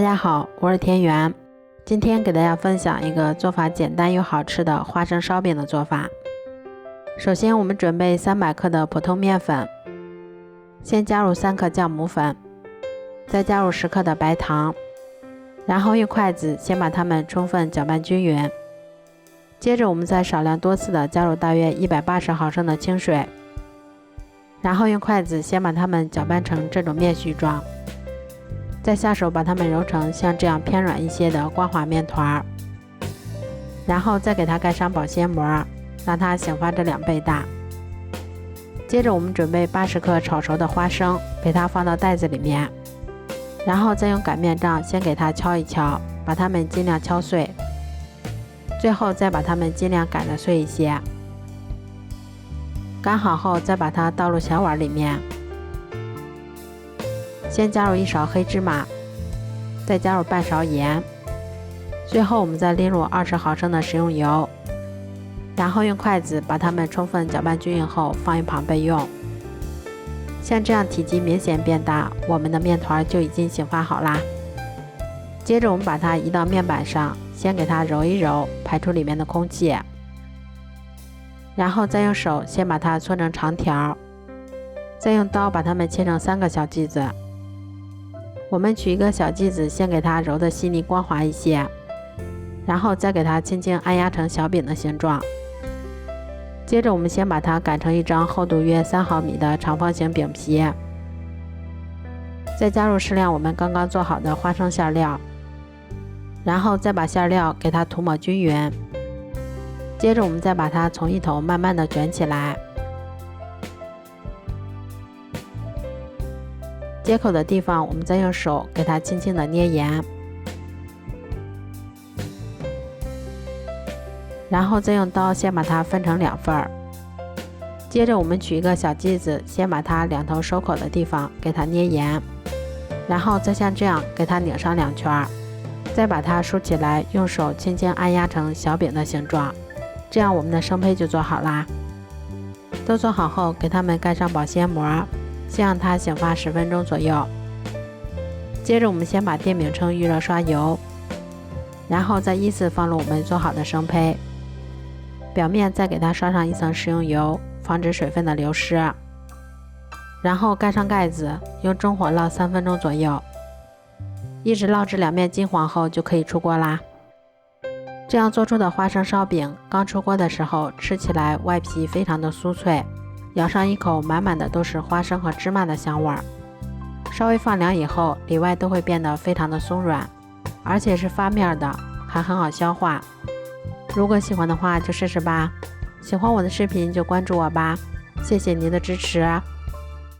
家好，我是田园。今天给大家分享一个做法简单又好吃的花生烧饼的做法。首先我们准备300克的普通面粉，先加入3克酵母粉，再加入10克的白糖，然后用筷子先把它们充分搅拌均匀。接着我们再少量多次的加入大约180毫升的清水，然后用筷子先把它们搅拌成这种面絮状，再下手把它们揉成像这样偏软一些的光滑面团，然后再给它盖上保鲜膜，让它醒发着2倍大。接着我们准备80克炒熟的花生，给它放到袋子里面，然后再用擀面杖先给它敲一敲，把它们尽量敲碎，最后再把它们尽量擀得碎一些。擀好后再把它倒入小碗里面，先加入1勺黑芝麻，再加入半勺盐，最后我们再淋入20毫升的食用油，然后用筷子把它们充分搅拌均匀后放一旁备用。像这样体积明显变大，我们的面团就已经醒发好啦。接着我们把它移到面板上，先给它揉一揉，排出里面的空气，然后再用手先把它搓成长条，再用刀把它们切成3个小剂子。我们取一个小剂子，先给它揉得细腻光滑一些，然后再给它轻轻按压成小饼的形状。接着我们先把它擀成一张厚度约3毫米的长方形饼皮，再加入适量我们刚刚做好的花生馅料，然后再把馅料给它涂抹均匀。接着我们再把它从一头慢慢的卷起来，接口的地方我们再用手给它轻轻的捏严，然后再用刀先把它分成2份儿。接着我们取一个小剂子，先把它2头收口的地方给它捏严，然后再像这样给它拧上2圈，再把它梳起来，用手轻轻按压成小饼的形状。这样我们的生胚就做好啦。都做好后给它们盖上保鲜膜，先让它醒发10分钟左右。接着我们先把电饼铛预热刷油，然后再依次放入我们做好的生胚，表面再给它刷上1层食用油，防止水分的流失，然后盖上盖子，用中火烙3分钟左右，一直烙至2面金黄后就可以出锅啦。这样做出的花生烧饼刚出锅的时候，吃起来外皮非常的酥脆，咬上一口满满的都是花生和芝麻的香味儿。稍微放凉以后，里外都会变得非常的松软，而且是发面的，还很好消化。如果喜欢的话就试试吧，喜欢我的视频就关注我吧，谢谢您的支持。